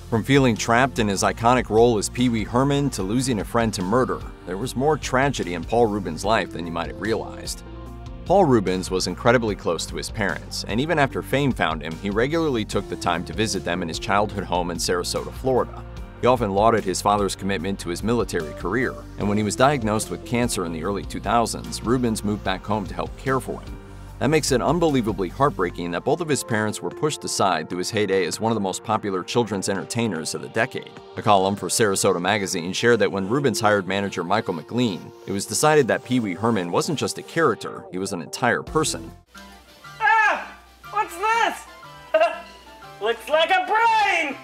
From feeling trapped in his iconic role as Pee-wee Herman to losing a friend to murder, there was more tragedy in Paul Reubens' life than you might have realized. Paul Reubens was incredibly close to his parents, and even after fame found him, he regularly took the time to visit them in his childhood home in Sarasota, Florida. He often lauded his father's commitment to his military career, and when he was diagnosed with cancer in the early 2000s, Reubens moved back home to help care for him. That makes it unbelievably heartbreaking that both of his parents were pushed aside through his heyday as one of the most popular children's entertainers of the decade. A column for Sarasota magazine shared that when Reubens hired manager Michael McLean, it was decided that Pee-wee Herman wasn't just a character, he was an entire person. Ah! What's this? Looks like a brain!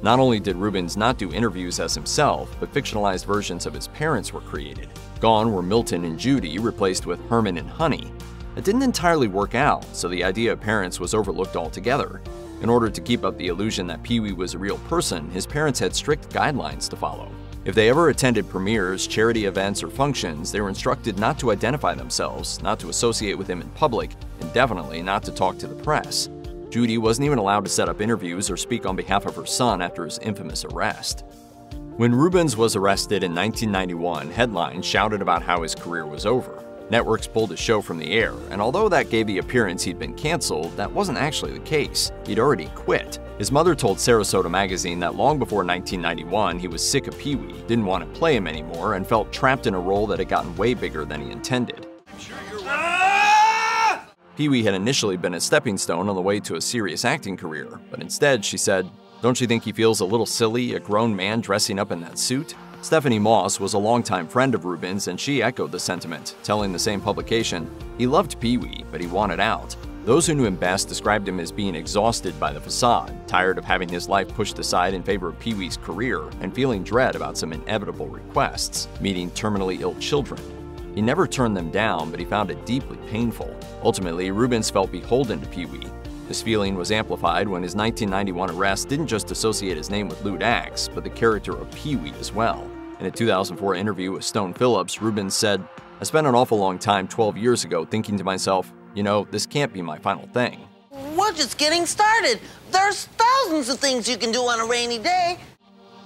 Not only did Reubens not do interviews as himself, but fictionalized versions of his parents were created. Gone were Milton and Judy, replaced with Herman and Honey. It didn't entirely work out, so the idea of parents was overlooked altogether. In order to keep up the illusion that Pee-wee was a real person, his parents had strict guidelines to follow. If they ever attended premieres, charity events, or functions, they were instructed not to identify themselves, not to associate with him in public, and definitely not to talk to the press. Judy wasn't even allowed to set up interviews or speak on behalf of her son after his infamous arrest. When Reubens was arrested in 1991, headlines shouted about how his career was over. Networks pulled his show from the air, and although that gave the appearance he'd been canceled, that wasn't actually the case. He'd already quit. His mother told Sarasota magazine that long before 1991, he was sick of Pee-wee, didn't want to play him anymore, and felt trapped in a role that had gotten way bigger than he intended. Pee-wee had initially been a stepping stone on the way to a serious acting career, but instead, she said, "Don't you think he feels a little silly, a grown man dressing up in that suit?" Stephanie Moss was a longtime friend of Reubens, and she echoed the sentiment, telling the same publication, "He loved Pee-wee, but he wanted out." Those who knew him best described him as being exhausted by the facade, tired of having his life pushed aside in favor of Pee-wee's career, and feeling dread about some inevitable requests, meeting terminally ill children. He never turned them down, but he found it deeply painful. Ultimately, Reubens felt beholden to Pee-wee. This feeling was amplified when his 1991 arrest didn't just associate his name with lewd acts, but the character of Pee-wee as well. In a 2004 interview with Stone Phillips, Reubens said, "I spent an awful long time 12 years ago thinking to myself, you know, this can't be my final thing." We're just getting started. There's thousands of things you can do on a rainy day.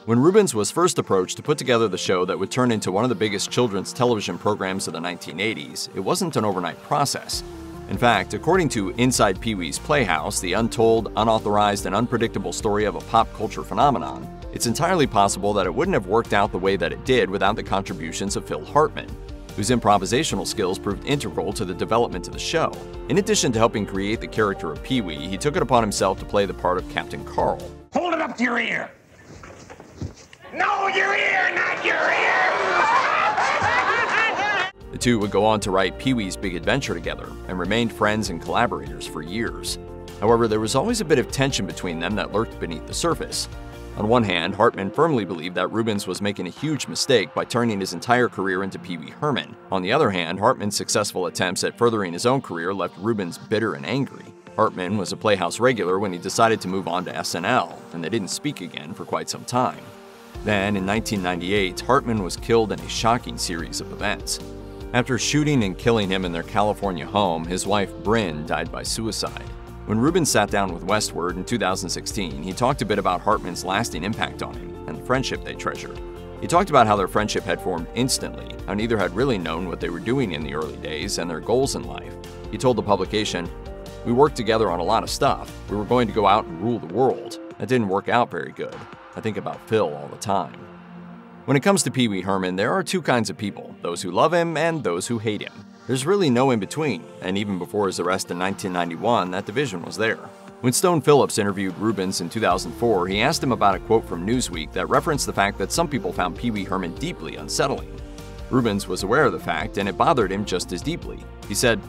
When Reubens was first approached to put together the show that would turn into one of the biggest children's television programs of the 1980s, it wasn't an overnight process. In fact, according to Inside Pee-wee's Playhouse, the untold, unauthorized, and unpredictable story of a pop culture phenomenon, it's entirely possible that it wouldn't have worked out the way that it did without the contributions of Phil Hartman, whose improvisational skills proved integral to the development of the show. In addition to helping create the character of Pee-wee, he took it upon himself to play the part of Captain Carl. Hold it up to your ear. No, your ear, not your ear! The two would go on to write Pee-wee's Big Adventure together and remained friends and collaborators for years. However, there was always a bit of tension between them that lurked beneath the surface. On one hand, Hartman firmly believed that Reubens was making a huge mistake by turning his entire career into Pee-wee Herman. On the other hand, Hartman's successful attempts at furthering his own career left Reubens bitter and angry. Hartman was a Playhouse regular when he decided to move on to SNL, and they didn't speak again for quite some time. Then, in 1998, Hartman was killed in a shocking series of events. After shooting and killing him in their California home, his wife Bryn died by suicide. When Reubens sat down with Westword in 2016, he talked a bit about Hartman's lasting impact on him and the friendship they treasured. He talked about how their friendship had formed instantly, how neither had really known what they were doing in the early days and their goals in life. He told the publication, "We worked together on a lot of stuff. We were going to go out and rule the world. That didn't work out very good. I think about Phil all the time." When it comes to Pee-wee Herman, there are two kinds of people, those who love him and those who hate him. There's really no in-between, and even before his arrest in 1991, that division was there. When Stone Phillips interviewed Reubens in 2004, he asked him about a quote from Newsweek that referenced the fact that some people found Pee-wee Herman deeply unsettling. Reubens was aware of the fact, and it bothered him just as deeply. He said,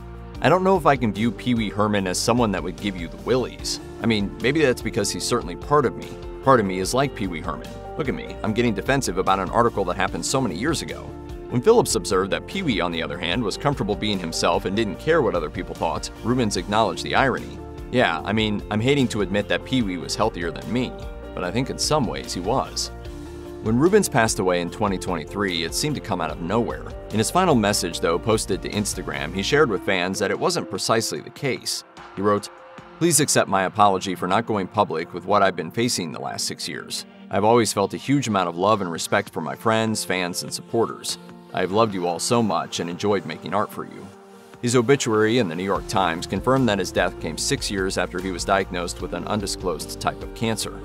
"I don't know if I can view Pee-wee Herman as someone that would give you the willies. I mean, maybe that's because he's certainly part of me. Part of me is like Pee-wee Herman. Look at me, I'm getting defensive about an article that happened so many years ago." When Phillips observed that Pee-wee, on the other hand, was comfortable being himself and didn't care what other people thought, Reubens acknowledged the irony. "Yeah, I mean, I'm hating to admit that Pee-wee was healthier than me, but I think in some ways he was." When Reubens passed away in 2023, it seemed to come out of nowhere. In his final message, though, posted to Instagram, he shared with fans that it wasn't precisely the case. He wrote, Please accept my apology for not going public with what I've been facing the last 6 years. I've always felt a huge amount of love and respect for my friends, fans, and supporters. I have loved you all so much and enjoyed making art for you." His obituary in the New York Times confirmed that his death came 6 years after he was diagnosed with an undisclosed type of cancer.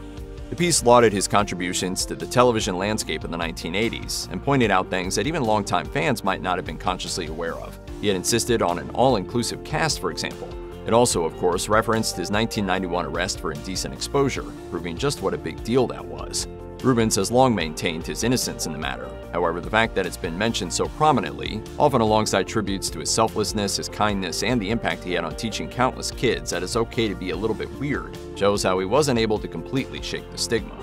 The piece lauded his contributions to the television landscape in the 1980s and pointed out things that even longtime fans might not have been consciously aware of. He had insisted on an all-inclusive cast, for example. It also, of course, referenced his 1991 arrest for indecent exposure, proving just what a big deal that was. Reubens has long maintained his innocence in the matter. However, the fact that it's been mentioned so prominently, often alongside tributes to his selflessness, his kindness, and the impact he had on teaching countless kids that it's okay to be a little bit weird, shows how he wasn't able to completely shake the stigma.